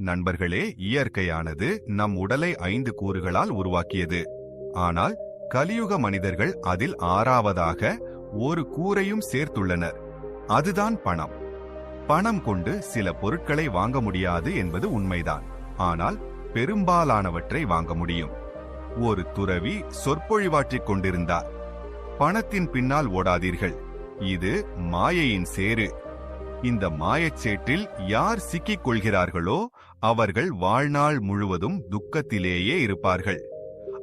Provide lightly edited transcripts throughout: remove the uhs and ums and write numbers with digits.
நண்பர்களே, இயற்கையானது நம் உடலை 5 கூறுகளால் உருவாக்கியது. ஆனால் கலியுக மனிதர்கள் அதில் 6வதாக ஒரு கூறையும் சேர்த்துள்ளனர். அதுதான் பணம். பணம் கொண்டு சில பொருட்களை வாங்க முடியாது என்பது உண்மைதான். ஆனால் பெரும்பாலானவற்றை வாங்க முடியும். ஒரு துறவி சொற்பொழிவாற்றிக் கொண்டிருந்தார். பணத்தின் பின்னால் ஓடாதீர்கள், இது மாயையின் சேறு. இந்த மாயச்சேற்றில் யார் சிக்கிக் கொள்கிறார்களோ அவர்கள் வாழ்நாள் முழுவதும் துக்கத்திலேயே இருப்பார்கள்.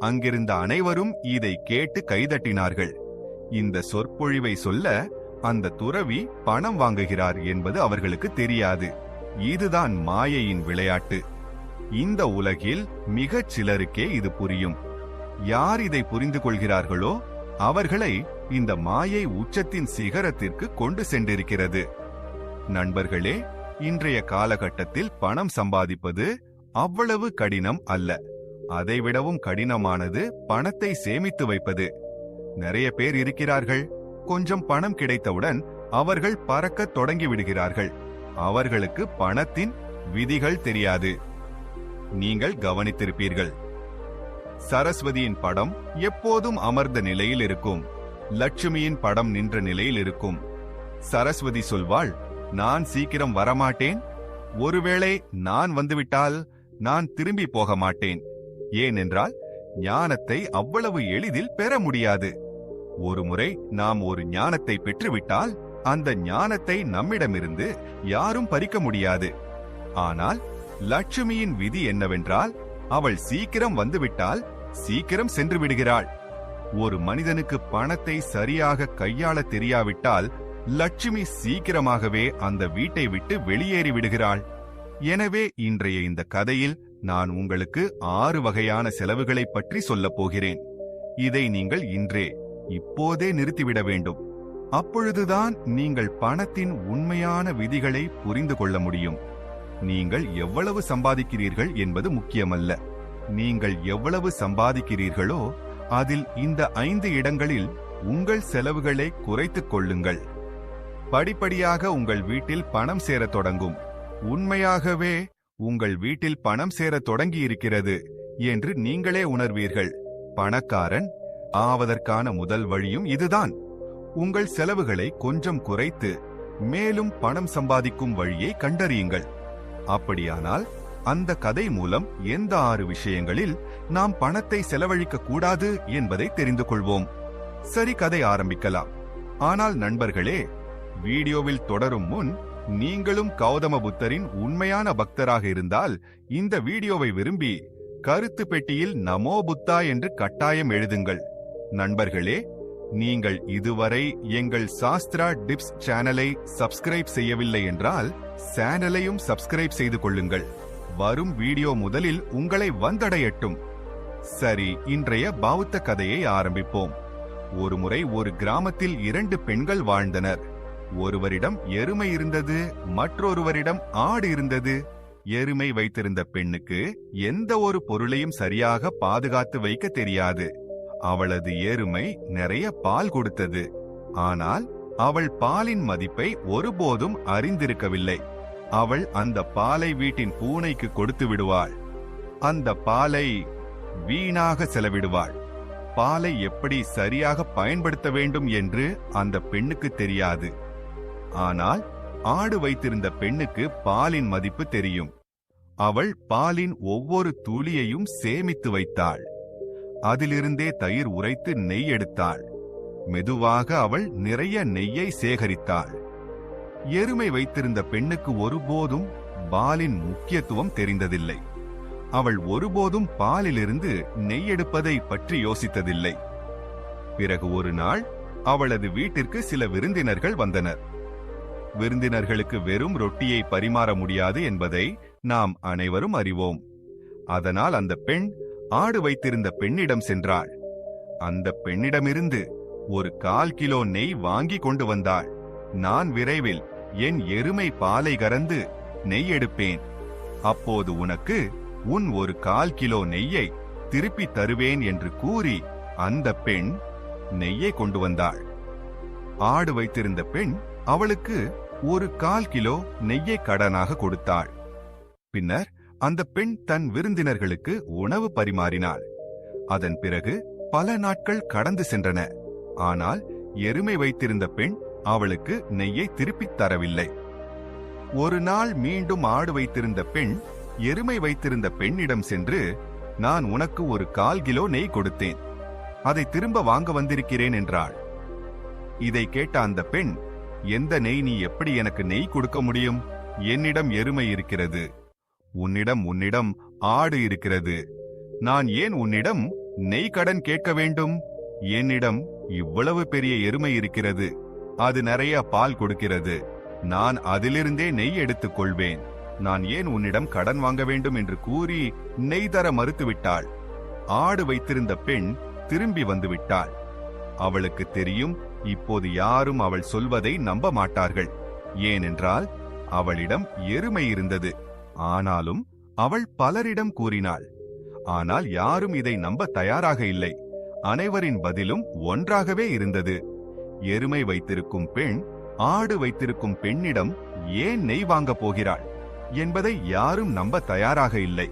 அங்கிருந்த அனைவரும் இதை கேட்டு கைதட்டினார்கள். இந்த சொற்பொழிவை சொல்ல அந்த துறவி பணம் வாங்குகிறார் என்பது அவர்களுக்கு தெரியாது. இதுதான் மாயையின் விளையாட்டு. இந்த உலகில் மிகச் சிலருக்கே இது புரியும். யார் இதை புரிந்து கொள்கிறார்களோ அவர்களை இந்த மாயை உச்சத்தின் சிகரத்திற்கு கொண்டு சென்றிருக்கிறது. நண்பர்களே, இன்றைய காலகட்டத்தில் பணம் சம்பாதிப்பது அவ்வளவு கடினம் அல்ல. அதைவிடவும் கடினமானது பணத்தை சேமித்து வைப்பது. நிறைய பேர் இருக்கிறார்கள், கொஞ்சம் பணம் கிடைத்தவுடன் அவர்கள் பறக்கத் தொடங்கிவிடுகிறார்கள். அவர்களுக்கு பணத்தின் விதிகள் தெரியாது. நீங்கள் கவனித்திருப்பீர்கள், சரஸ்வதியின் படம் எப்போதும் அமர்ந்த நிலையில் இருக்கும். லட்சுமியின் படம் நின்ற நிலையில் இருக்கும். சரஸ்வதி சொல்வாள், நான் சீக்கிரம் வரமாட்டேன். ஒருவேளை நான் வந்துவிட்டால் நான் திரும்பி போக மாட்டேன். ஏனென்றால் ஞானத்தை அவ்வளவு எளிதில் பெற முடியாது. ஒருமுறை நாம் ஒரு ஞானத்தை பெற்றுவிட்டால் அந்த ஞானத்தை நம்மிடமிருந்து யாரும் பறிக்க முடியாது. ஆனால் லட்சுமியின் விதி என்னவென்றால், அவள் சீக்கிரம் வந்துவிட்டால் சீக்கிரம் சென்று விடுகிறாள். ஒரு மனிதனுக்கு பணத்தை சரியாக கையாள தெரியாவிட்டால் லட்சுமி சீக்கிரமாகவே அந்த வீட்டை விட்டு வெளியேறி விடுகிறாள். எனவே இன்றைய இந்த கதையில் நான் உங்களுக்கு 6 வகையான செலவுகளை பற்றி சொல்லப் போகிறேன். இதை நீங்கள் இப்போதே நிறுத்திவிட வேண்டும். அப்பொழுதுதான் நீங்கள் பணத்தின் உண்மையான விதிகளை புரிந்து கொள்ள முடியும். நீங்கள் எவ்வளவு சம்பாதிக்கிறீர்கள் என்பது முக்கியமல்ல. நீங்கள் எவ்வளவு சம்பாதிக்கிறீர்களோ அதில் இந்த 5 இடங்களில் உங்கள் செலவுகளை குறைத்துக் கொள்ளுங்கள். படிப்படியாக உங்கள் வீட்டில் பணம் சேரத் தொடங்கும். உண்மையாகவே உங்கள் வீட்டில் பணம் சேரத் தொடங்கியிருக்கிறது என்று நீங்களே உணர்வீர்கள். பணக்காரன் ஆவதற்கான முதல் வழியும் இதுதான். உங்கள் செலவுகளை கொஞ்சம் குறைத்து மேலும் பணம் சம்பாதிக்கும் வழியை கண்டறியுங்கள். அப்படியானால் அந்த கதை மூலம் எந்த 6 விஷயங்களில் நாம் பணத்தை செலவழிக்க கூடாது என்பதை தெரிந்து கொள்வோம். சரி, கதை ஆரம்பிக்கலாம். ஆனால் நண்பர்களே, வீடியோவில் தொடரும் முன் நீங்களும் கௌதம புத்தரின் உண்மையான பக்தராக இருந்தால் இந்த வீடியோவை விரும்பி கருத்து பெட்டியில் நமோ புத்தா என்று கட்டாயம் எழுதுங்கள். நண்பர்களே, நீங்கள் இதுவரை எங்கள் சாஸ்திரா டிப்ஸ் சேனலை சப்ஸ்கிரைப் செய்யவில்லை என்றால் சேனலையும் சப்ஸ்கிரைப் செய்து கொள்ளுங்கள். வரும் வீடியோ முதலில் உங்களை வந்தடையட்டும். சரி, இன்றைய பௌத்த கதையை ஆரம்பிப்போம். ஒருமுறை ஒரு கிராமத்தில் 2 பெண்கள் வாழ்ந்தனர். ஒருவரிடம் எருமை இருந்தது, மற்றொருவரிடம் ஆடு இருந்தது. எருமை வைத்திருந்த பெண்ணுக்கு எந்த ஒரு பொருளையும் சரியாக பாதுகாத்து வைக்க தெரியாது. அவளது எருமை நிறைய பால் கொடுத்தது. ஆனால் அவள் பாலின் மதிப்பை ஒருபோதும் அறிந்திருக்கவில்லை. அவள் அந்த பாலை வீட்டின் பூனைக்கு கொடுத்து விடுவாள். அந்த பாலை வீணாக செலவிடுவாள். பாலை எப்படி சரியாக பயன்படுத்த வேண்டும் என்று அந்த பெண்ணுக்கு தெரியாது. ஆனால் ஆடு வைத்திருந்த பெண்ணுக்கு பாலின் மதிப்பு தெரியும். அவள் பாலின் ஒவ்வொரு துளியையும் சேமித்து வைத்தாள். அதிலிருந்தே தயிர் உரைத்து நெய் எடுத்தாள். மெதுவாக அவள் நிறைய நெய்யை சேகரித்தாள். எருமை வைத்திருந்த பெண்ணுக்கு ஒருபோதும் பாலின் முக்கியத்துவம் தெரிந்ததில்லை. அவள் ஒருபோதும் பாலிலிருந்து நெய் எடுப்பதை பற்றி யோசித்ததில்லை. பிறகு ஒரு நாள் அவளது வீட்டிற்கு சில விருந்தினர்கள் வந்தனர். விருந்தினர்களுக்கு வெறும் ரொட்டியை பரிமாற முடியாது என்பதை நாம் அனைவரும் அறிவோம். அதனால் அந்த பெண் ஆடு வைத்திருந்த பெண்ணிடம் சென்றாள். அந்த பெண்ணிடமிருந்து ஒரு 1/4 கிலோ நெய் வாங்கி கொண்டு வந்தாள். நான் விரைவில் என் எருமை பாலை கறந்து நெய் எடுப்பேன். அப்போது உனக்கு உன் ஒரு 1/4 கிலோ நெய்யை திருப்பி தருவேன் என்று கூறி அந்த பெண் நெய்யை கொண்டு வந்தாள். ஆடு வைத்திருந்த பெண் அவளுக்கு ஒரு 1/4 கிலோ நெய்யை கடனாக கொடுத்தாள். பின்னர் அந்த பெண் தன் விருந்தினர்களுக்கு உணவு பரிமாறினாள். அதன் பிறகு பல நாட்கள் கடந்து சென்றன. ஆனால் எருமை வைத்திருந்த பெண் அவளுக்கு நெய்யை திருப்பித் தரவில்லை. ஒரு நாள் மீண்டும் ஆடு வைத்திருந்த பெண் எருமை வைத்திருந்த பெண்ணிடம் சென்று, நான் உனக்கு ஒரு 1/4 கிலோ நெய் கொடுத்தேன், அதை திரும்ப வாங்க வந்திருக்கிறேன் என்றாள். இதை கேட்ட அந்த பெண், எந்த நெய்? நீ எப்படி எனக்கு நெய் கொடுக்க முடியும்? என்னிடம் எருமை இருக்கிறது, உன்னிடம் ஆடு இருக்கிறது. நான் ஏன் உன்னிடம் நெய் கடன் கேட்க வேண்டும்? என்னிடம் இவ்வளவு பெரிய எருமை இருக்கிறது, அது நிறைய பால் கொடுக்கிறது, நான் அதிலிருந்தே நெய் எடுத்துக் கொள்வேன். நான் ஏன் உன்னிடம் கடன் வாங்க வேண்டும் என்று கூறி நெய் தர மறுத்துவிட்டாள். ஆடு வைத்திருந்த பெண் திரும்பி வந்துவிட்டாள். அவளுக்கு தெரியும், இப்போது யாரும் அவள் சொல்வதை நம்ப மாட்டார்கள். ஏனென்றால் அவளிடம் எருமை இருந்தது. ஆனாலும் அவள் பலரிடம் கூறினாள். ஆனால் யாரும் இதை நம்ப தயாராக இல்லை. அனைவரின் பதிலும் ஒன்றாகவே இருந்தது. எருமை வைத்திருக்கும் பெண் ஆடு வைத்திருக்கும் பெண்ணிடம் ஏன் நெய் வாங்கப் போகிறாள் என்பதை யாரும் நம்ப தயாராக இல்லை.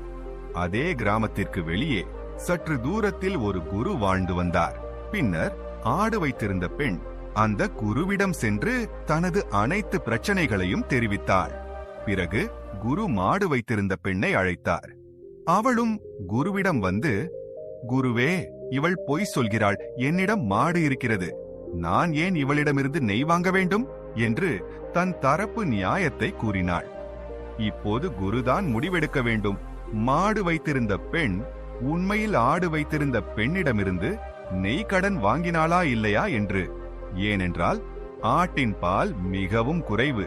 அதே கிராமத்திற்கு வெளியே சற்று தூரத்தில் ஒரு குரு வாழ்ந்து வந்தார். பின்னர் ஆடு வைத்திருந்த பெண் அந்த குருவிடம் சென்று தனது அனைத்து பிரச்சனைகளையும் தெரிவித்தாள். பிறகு குரு மாடு வைத்திருந்த பெண்ணை அழைத்தார். அவளும் குருவிடம் வந்து, குருவே, இவள் பொய் சொல்கிறாள், என்னிடம் மாடு இருக்கிறது, நான் ஏன் இவளிடமிருந்து நெய் வாங்க வேண்டும் என்று தன் தரப்பு நியாயத்தை கூறினாள். இப்போது குருதான் முடிவெடுக்க வேண்டும். மாடு வைத்திருந்த பெண் உண்மையில் ஆடு வைத்திருந்த பெண்ணிடமிருந்து நெய் கடன் வாங்கினாளா இல்லையா என்று. ஏனென்றால் ஆட்டின் பால் மிகவும் குறைவு,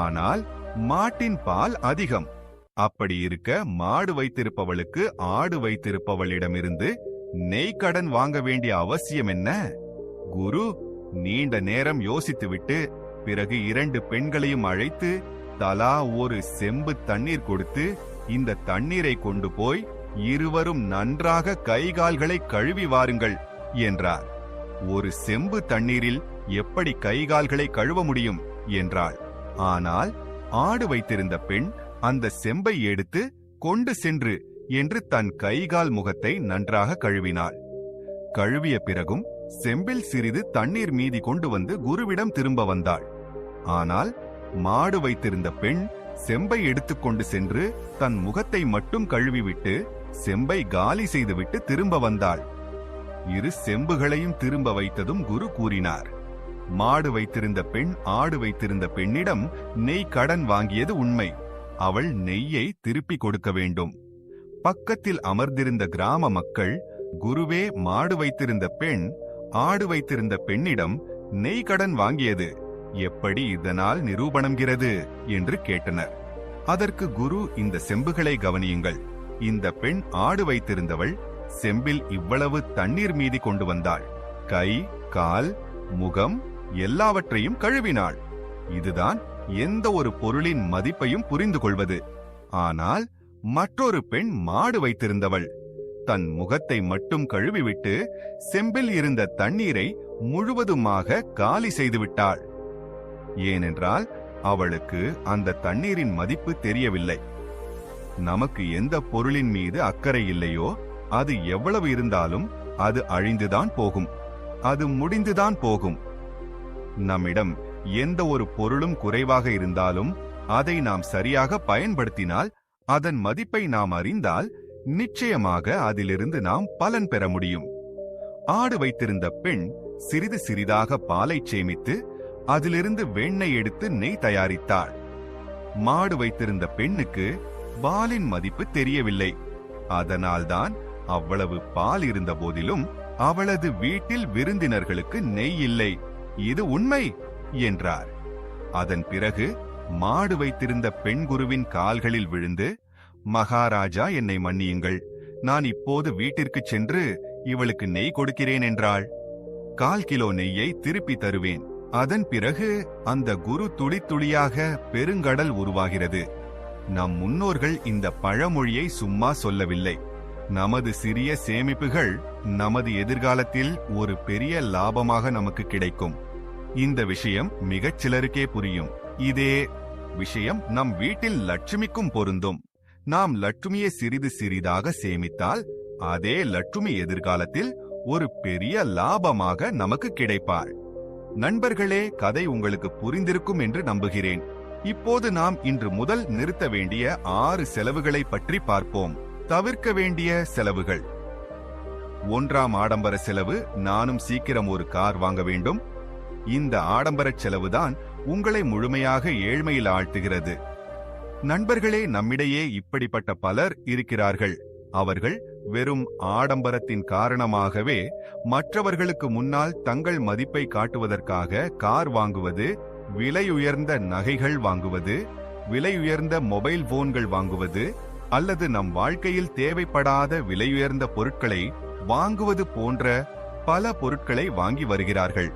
ஆனால் மாட்டின் பால் அதிகம். அப்படி இருக்க மாடு வைத்திருப்பவளுக்கு ஆடு வைத்திருப்பவளிடமிருந்து நெய் கடன் வாங்க வேண்டிய அவசியம் என்ன? குரு நீண்ட நேரம் யோசித்துவிட்டு பிறகு 2 பெண்களையும் அழைத்து தலா ஒரு செம்பு தண்ணீர் கொடுத்து, இந்த தண்ணீரை கொண்டு போய் இருவரும் நன்றாக கைகால்களை கழுவி வாருங்கள் என்றார். ஒரு செம்பு தண்ணீரில் எப்படி கைகால்களை கழுவ முடியும் என்றாள். ஆனால் ஆடு வைத்திருந்த பெண் அந்த செம்பை எடுத்து கொண்டு சென்று என்று தன் கைகால் முகத்தை நன்றாக கழுவினாள். கழுவிய பிறகும் செம்பில் சிறிது தண்ணீர் மீதி கொண்டு வந்து குருவிடம் திரும்ப வந்தாள். ஆனால் மாடு வைத்திருந்த பெண் செம்பை எடுத்துக்கொண்டு சென்று தன் முகத்தை மட்டும் கழுவிவிட்டு செம்பை காலி செய்துவிட்டு திரும்ப வந்தாள். 2 செம்புகளையும் திரும்ப வைத்ததும் குரு கூறினார், மாடு வைத்திருந்த பெண் ஆடு வைத்திருந்த பெண்ணிடம் நெய் கடன் வாங்கியது உண்மை. அவள் நெய்யை திருப்பி கொடுக்க வேண்டும். பக்கத்தில் அமர்ந்திருந்த கிராம மக்கள், குருவே, மாடு வைத்திருந்த பெண் ஆடு வைத்திருந்த பெண்ணிடம் நெய் கடன் வாங்கியது எப்படி இதனால் நிரூபணம்கிறது என்று கேட்டனர். அதற்கு குரு, இந்த செம்புகளை கவனியுங்கள். இந்த பெண் ஆடு வைத்திருந்தவள் செம்பில் இவ்வளவு தண்ணீர் மீதி கொண்டு வந்தாள். கை, கால், முகம் எல்லாவற்றையும் கழுவினாள். இதுதான் எந்த ஒரு பொருளின் மதிப்பையும் புரிந்து கொள்வது. ஆனால் மற்றொரு பெண் மாடு வைத்திருந்தவள் தன் முகத்தை மட்டும் கழுவிவிட்டு செம்பில் இருந்த தண்ணீரை முழுவதுமாக காலி செய்துவிட்டாள். ஏனென்றால் அவளுக்கு அந்த தண்ணீரின் மதிப்பு தெரியவில்லை. நமக்கு எந்த பொருளின் மீது அக்கறை இல்லையோ அது எவ்வளவு இருந்தாலும் அது அழிந்துதான் போகும், அது முடிந்துதான் போகும். நம்மிடம் எந்த ஒரு பொருளும் குறைவாக இருந்தாலும் அதை நாம் சரியாக பயன்படுத்தினால், அதன் மதிப்பை நாம் அறிந்தால் நிச்சயமாக அதிலிருந்து நாம் பலன் பெற முடியும். ஆடு வைத்திருந்த பெண் சிறிது சிறிதாக பாலை சேமித்து அதிலிருந்து வெண்ணெய் எடுத்து நெய் தயாரித்தாள். மாடு வைத்திருந்த பெண்ணுக்கு பாலின் மதிப்பு தெரியவில்லை. அதனால்தான் அவ்வளவு பால் இருந்த போதிலும் அவளது வீட்டில் விருந்தினர்களுக்கு நெய் இல்லை. இது உண்மை என்றார். அதன் பிறகு மாடு வைத்திருந்த பெண் குருவின் கால்களில் விழுந்து, மகாராஜா, என்னை மன்னியுங்கள், நான் இப்போது வீட்டிற்கு சென்று இவளுக்கு நெய் கொடுக்கிறேன் என்றாள். 1/4 கிலோ நெய்யை திருப்பி தருவேன். அதன் பிறகு அந்த குரு துளி துளியாக பெருங்கடல் உருவாகிறது. நம் முன்னோர்கள் இந்த பழமொழியை சும்மா சொல்லவில்லை. நமது சிறிய சேமிப்புகள் நமது எதிர்காலத்தில் ஒரு பெரிய லாபமாக நமக்கு கிடைக்கும். இந்த விஷயம் மிகச் சிலருக்கே புரியும். இதே விஷயம் நம் வீட்டில் லட்சுமிக்கும் பொருந்தும். நாம் லட்சுமியை சிறிது சிறிதாக சேமித்தால் அதே லட்சுமி எதிர்காலத்தில் ஒரு பெரிய லாபமாக நமக்கு கிடைப்பாள். நண்பர்களே, கதை உங்களுக்கு புரிந்திருக்கும் என்று நம்புகிறேன். இப்போது நாம் இன்று முதல் நிறுத்த வேண்டிய 6 செலவுகளை பற்றி பார்ப்போம். தவிர்க்க வேண்டிய செலவுகள். 1ஆம் ஆடம்பர செலவு, நானும் சீக்கிரம் ஒரு கார் வாங்க வேண்டும். இந்த ஆடம்பர செலவுதான் உங்களை முழுமையாக ஏழ்மையில் ஆழ்த்துகிறது. நண்பர்களே, நம்மிடையே இப்படிப்பட்ட பலர் இருக்கிறார்கள். அவர்கள் வெறும் ஆடம்பரத்தின் காரணமாகவே மற்றவர்களுக்கு முன்னால் தங்கள் மதிப்பை காட்டுவதற்காக கார் வாங்குவது, விலையுயர்ந்த நகைகள் வாங்குவது, விலையுயர்ந்த மொபைல் போன்கள் வாங்குவது, அல்லது நம் வாழ்க்கையில் தேவைப்படாத விலையுயர்ந்த பொருட்களை வாங்குவது போன்ற பல பொருட்களை வாங்கி வருகிறார்கள்.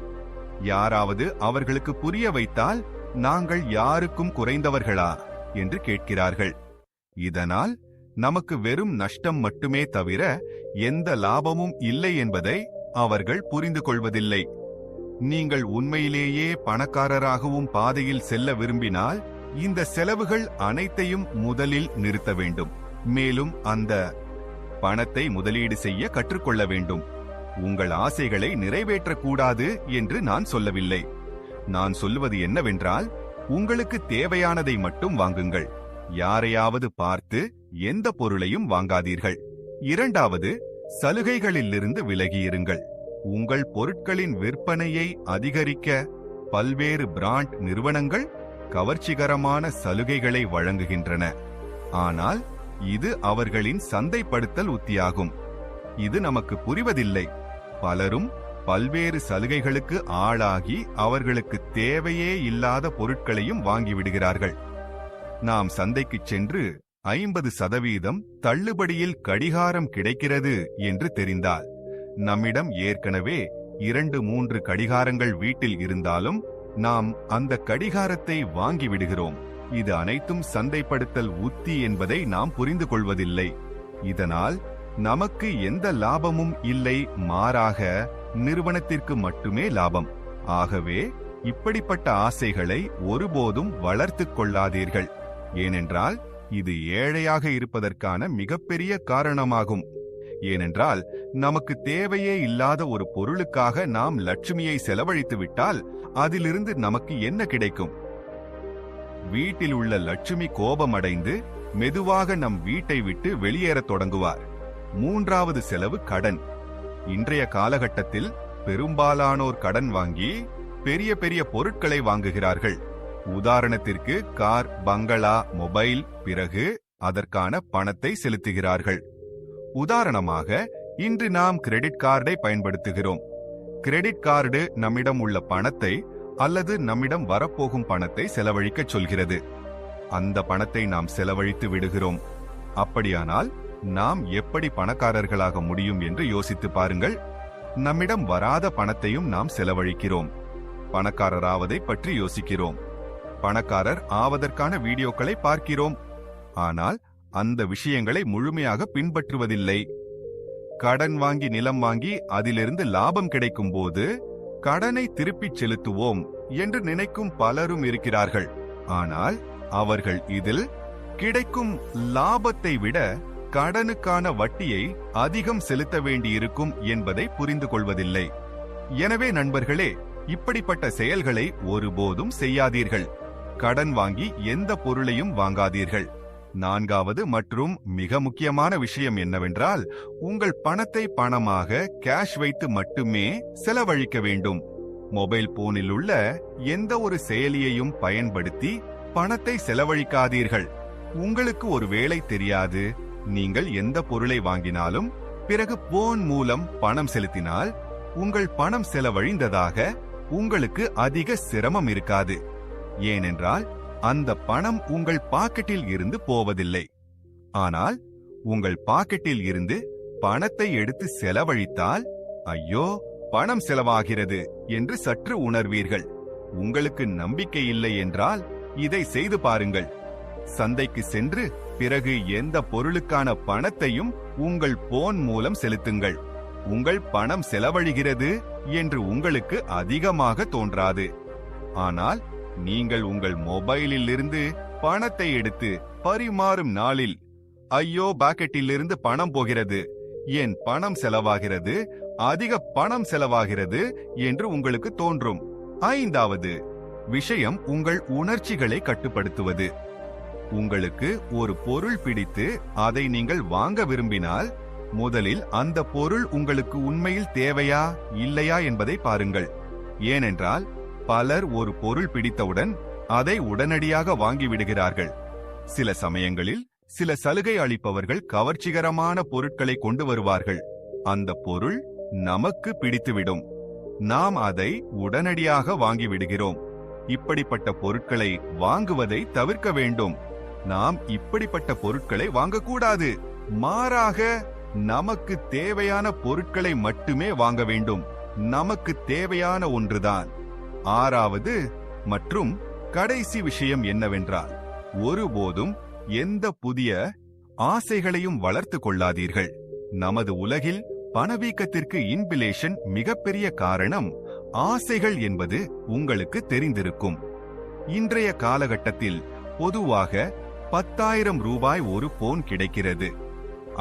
யாராவது அவர்களுக்கு புரிய வைத்தால், நாங்கள் யாருக்கும் குறைந்தவர்களா என்று கேட்கிறார்கள். இதனால் நமக்கு வெறும் நஷ்டம் மட்டுமே தவிர எந்த லாபமும் இல்லை என்பதை அவர்கள் புரிந்து கொள்வதில்லை. நீங்கள் உண்மையிலேயே பணக்காரராகவும் பாதையில் செல்ல விரும்பினால் இந்த செலவுகள் அனைத்தையும் முதலில் நிறுத்த வேண்டும். மேலும் அந்த பணத்தை முதலீடு செய்ய கற்றுக்கொள்ள வேண்டும். உங்கள் ஆசைகளை நிறைவேற்றக்கூடாது என்று நான் சொல்லவில்லை. நான் சொல்லுவது என்னவென்றால், உங்களுக்கு தேவையானதை மட்டும் வாங்குங்கள். யாரையாவது பார்த்து எந்த பொருளையும் வாங்காதீர்கள். 2வது, சலுகைகளிலிருந்து விலகியிருங்கள். உங்கள் பொருட்களின் விற்பனையை அதிகரிக்க பல்வேறு பிராண்ட் நிறுவனங்கள் கவர்ச்சிகரமான சலுகைகளை வழங்குகின்றன. ஆனால் இது அவர்களின் சந்தைப்படுத்தல் உத்தியாகும். இது நமக்கு புரிவதில்லை. பலரும் பல்வேறு சலுகைகளுக்கு ஆளாகி அவர்களுக்கு தேவையே இல்லாத பொருட்களையும் வாங்கிவிடுகிறார்கள். நாம் சந்தைக்குச் சென்று 50% தள்ளுபடியில் கடிகாரம் கிடைக்கிறது என்று தெரிந்தால், நம்மிடம் ஏற்கனவே 2-3 கடிகாரங்கள் வீட்டில் இருந்தாலும் நாம் அந்த கடிகாரத்தை வாங்கிவிடுகிறோம். இது அனைத்தும் சந்தைப்படுத்தல் உத்தி என்பதை நாம் புரிந்து கொள்வதில்லை. இதனால் நமக்கு எந்த லாபமும் இல்லை, மாறாக நிறுவனத்திற்கு மட்டுமே லாபம். ஆகவே இப்படிப்பட்ட ஆசைகளை ஒருபோதும் வளர்த்துக் கொள்ளாதீர்கள். ஏனென்றால் இது ஏழையாக இருப்பதற்கான மிகப்பெரிய காரணமாகும். ஏனென்றால் நமக்கு தேவையே இல்லாத ஒரு பொருளுக்காக நாம் லட்சுமியை செலவழித்து விட்டால் அதிலிருந்து நமக்கு என்ன கிடைக்கும்? வீட்டில் உள்ள லட்சுமி கோபமடைந்து மெதுவாக நம் வீட்டை விட்டு வெளியேறத் தொடங்குவார். 3வது செலவு, கடன். இன்றைய காலகட்டத்தில் பெரும்பாலானோர் கடன் வாங்கி பெரிய பெரிய பொருட்களை வாங்குகிறார்கள். உதாரணத்திற்கு கார், பங்களா, மொபைல், பிறகு அதற்கான பணத்தை செலுத்துகிறார்கள். உதாரணமாக, இன்று நாம் கிரெடிட் கார்டை பயன்படுத்துகிறோம். கிரெடிட் கார்டு நம்மிடம் உள்ள பணத்தை அல்லது நம்மிடம் வரப்போகும் பணத்தை செலவழிக்கச் சொல்கிறது. அந்த பணத்தை நாம் செலவழித்து விடுகிறோம். அப்படியானால் நாம் எப்படி பணக்காரர்களாக முடியும் என்று யோசித்து பாருங்கள். நம்மிடம் வராத பணத்தையும் நாம் செலவழிக்கிறோம். பணக்காரராவதை பற்றி யோசிக்கிறோம். பணக்காரர் ஆவதற்கான வீடியோக்களை பார்க்கிறோம். ஆனால் அந்த விஷயங்களை முழுமையாக பின்பற்றுவதில்லை. கடன் வாங்கி நிலம் வாங்கி அதிலிருந்து லாபம் கிடைக்கும் போது கடனை திருப்பிச் செலுத்துவோம் என்று நினைக்கும் பலரும் இருக்கிறார்கள். ஆனால் அவர்கள் இதில் கிடைக்கும் லாபத்தை விட கடனுக்கான வட்டியை அதிகம் செலுத்த வேண்டியிருக்கும் என்பதை புரிந்து கொள்வதில்லை. எனவே நண்பர்களே, இப்படிப்பட்ட செயல்களை ஒருபோதும் செய்யாதீர்கள். கடன் வாங்கி எந்த பொருளையும் வாங்காதீர்கள். 4வது மற்றும் மிக முக்கியமான விஷயம் என்னவென்றால், உங்கள் பணத்தை பணமாக கேஷ் வைத்து மட்டுமே செலவழிக்க வேண்டும். மொபைல் போனில் உள்ள எந்த ஒரு செயலியையும் பயன்படுத்தி பணத்தை செலவழிக்காதீர்கள். உங்களுக்கு ஒரு வேளை தெரியாது, நீங்கள் எந்த பொருளை வாங்கினாலும் பிறகு போன் மூலம் பணம் செலுத்தினால் உங்கள் பணம் செலவழிந்ததாக உங்களுக்கு அதிக சிரமம் இருக்காது. ஏனென்றால் அந்த பணம் உங்கள் பாக்கெட்டில் இருந்து போவதில்லை. ஆனால் உங்கள் பாக்கெட்டில் இருந்து பணத்தை எடுத்து செலவழித்தால், ஐயோ பணம் செலவாகிறது என்று சற்று உணர்வீர்கள். உங்களுக்கு நம்பிக்கை இல்லை என்றால் இதை செய்து பாருங்கள். சந்தைக்கு சென்று பிறகு எந்த பொருளுக்கான பணத்தையும் உங்கள் போன் மூலம் செலுத்துங்கள். உங்கள் பணம் செலவழிகிறது என்று உங்களுக்கு அதிகமாக தோன்றாது. ஆனால் நீங்கள் உங்கள் மொபைலில் இருந்து பணத்தை எடுத்து பரிமாறும் நாளில் ஐயோ, பாக்கெட்டிலிருந்து பணம் போகிறது, என் பணம் செலவாகிறது, அதிக பணம் செலவாகிறது என்று உங்களுக்கு தோன்றும். ஐந்தாவது விஷயம் உங்கள் உணர்ச்சிகளை கட்டுப்படுத்துவது. உங்களுக்கு ஒரு பொருள் பிடித்து அதை நீங்கள் வாங்க விரும்பினால் முதலில் அந்த பொருள் உங்களுக்கு உண்மையில் தேவையா இல்லையா என்பதை பாருங்கள். ஏனென்றால் பலர் ஒரு பொருள் பிடித்தவுடன் அதை உடனடியாக வாங்கிவிடுகிறார்கள். சில சமயங்களில் சில சலுகை அளிப்பவர்கள் கவர்ச்சிகரமான பொருட்களை கொண்டு வருவார்கள். அந்த பொருள் நமக்கு பிடித்துவிடும். நாம் அதை உடனடியாக வாங்கிவிடுகிறோம். இப்படிப்பட்ட பொருட்களை வாங்குவதை தவிர்க்க வேண்டும். நாம் இப்படிப்பட்ட பொருட்களை வாங்கக்கூடாது. மாறாக நமக்கு தேவையான பொருட்களை மட்டுமே வாங்க வேண்டும். நமக்கு தேவையான ஒன்றுதான். ஆறாவது மற்றும் கடைசி விஷயம் என்னவென்றால், ஒருபோதும் எந்த புதிய ஆசைகளையும் வளர்த்து கொள்ளாதீர்கள். நமது உலகில் பணவீக்கத்திற்கு இன்பிளேஷன் மிகப்பெரிய காரணம் ஆசைகள் என்பது உங்களுக்கு தெரிந்திருக்கும். இன்றைய காலகட்டத்தில் பொதுவாக 10,000 ரூபாய் ஒரு போன் கிடைக்கிறது.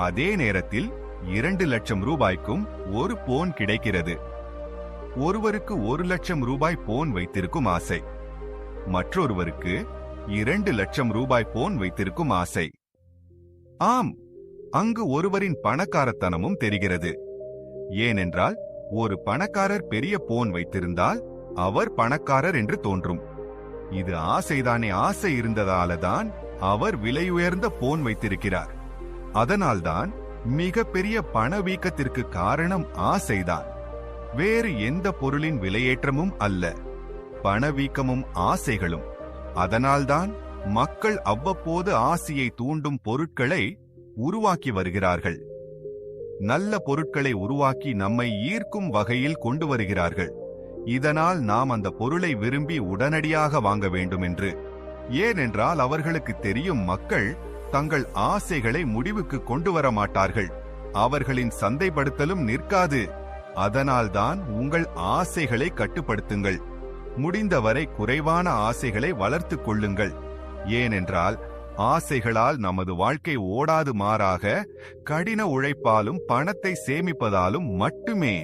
அதே நேரத்தில் 2 லட்சம் ரூபாய்க்கும் ஒரு போன் கிடைக்கிறது. ஒருவருக்கு 1 லட்சம் ரூபாய் போன் வைத்திருக்கும் ஆசை, மற்றொருவருக்கு 2 லட்சம் ரூபாய் போன் வைத்திருக்கும் ஆசை. ஆம், அங்கு ஒருவரின் பணக்காரத்தனமும் தெரிகிறது. ஏனென்றால் ஒரு பணக்காரர் பெரிய போன் வைத்திருந்தால் அவர் பணக்காரர் என்று தோன்றும். இது ஆசைதானே. ஆசை இருந்ததாலதான் அவர் விலையுயர்ந்த போன் வைத்திருக்கிறார். அதனால்தான் மிக பெரிய பணவீக்கத்திற்கு காரணம் ஆசைதான், வேறு எந்த பொருளின் விலையேற்றமும் அல்ல. பணவீக்கமும் ஆசைகளும். அதனால்தான் மக்கள் அவ்வப்போது ஆசையை தூண்டும் பொருட்களை உருவாக்கி வருகிறார்கள். நல்ல பொருட்களை உருவாக்கி நம்மை ஈர்க்கும் வகையில் கொண்டு வருகிறார்கள். இதனால் நாம் அந்த பொருளை விரும்பி உடனடியாக வாங்க வேண்டும் என்று. ஏனென்றால் அவர்களுக்கு தெரியும், மக்கள் தங்கள் ஆசைகளை முடிவுக்கு கொண்டு வர மாட்டார்கள். அவர்களின் சந்தைப்படுத்தலும் நிற்காது. அதனால்தான் உங்கள் ஆசைகளை கட்டுப்படுத்துங்கள். முடிந்தவரை குறைவான ஆசைகளை வளர்த்துக் கொள்ளுங்கள். ஏனென்றால் ஆசைகளால் நமது வாழ்க்கை ஓடாது. மாறாக கடின உழைப்பாலும் பணத்தை சேமிப்பதாலும் மட்டுமே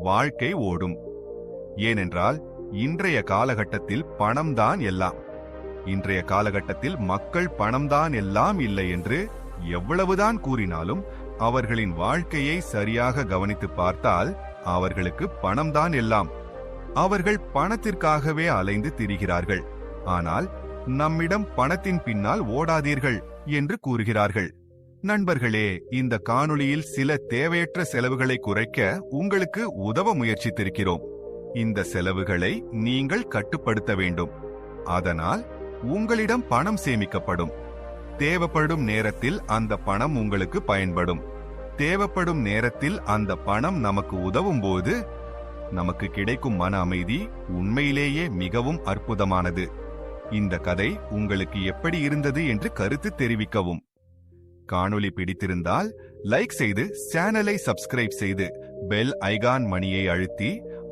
வாழ்க்கை ஓடும். ஏனென்றால் இன்றைய காலகட்டத்தில் பணம்தான் எல்லாம். இன்றைய காலகட்டத்தில் மக்கள் பணம்தான் எல்லாம் இல்லை என்று எவ்வளவுதான் கூறினாலும் அவர்களின் வாழ்க்கையை சரியாக கவனித்து பார்த்தால் அவர்களுக்கு பணம்தான் எல்லாம். அவர்கள் பணத்திற்காகவே அலைந்து திரிகிறார்கள். ஆனால் நம்மிடம் பணத்தின் பின்னால் ஓடாதீர்கள் என்று கூறுகிறார்கள். நண்பர்களே, இந்த காணொளியில் சில தேவையற்ற செலவுகளை குறைக்க உங்களுக்கு உதவ முயற்சித்திருக்கிறோம். இந்த செலவுகளை நீங்கள் கட்டுப்படுத்த வேண்டும். அதனால் உங்களிடம் பணம் சேமிக்கப்படும். தேவைப்படும் நேரத்தில் அந்த பணம் உங்களுக்கு பயன்படும். தேவைப்படும் நேரத்தில் அந்த பணம் நமக்கு உதவும் போது நமக்கு கிடைக்கும் மன அமைதி உண்மையிலேயே மிகவும் அற்புதமானது. இந்த கதை உங்களுக்கு எப்படி இருந்தது என்று கருத்து தெரிவிக்கவும். காணொளி பிடித்திருந்தால் லைக் செய்து சேனலை சப்ஸ்கிரைப் செய்து பெல் ஐகான் மணியை அழுத்தி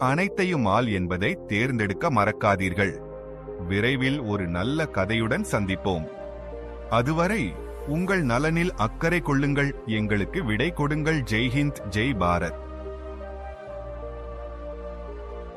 அனைத்தையும் ஆல் என்பதை தேர்ந்தெடுக்க மறக்காதீர்கள். விரைவில் ஒரு நல்ல கதையுடன் சந்திப்போம். அதுவரை உங்கள் நலனில் அக்கறை கொள்ளுங்கள். எங்களுக்கு விடை கொடுங்கள். ஜெய் ஹிந்த், ஜெய் பாரத்.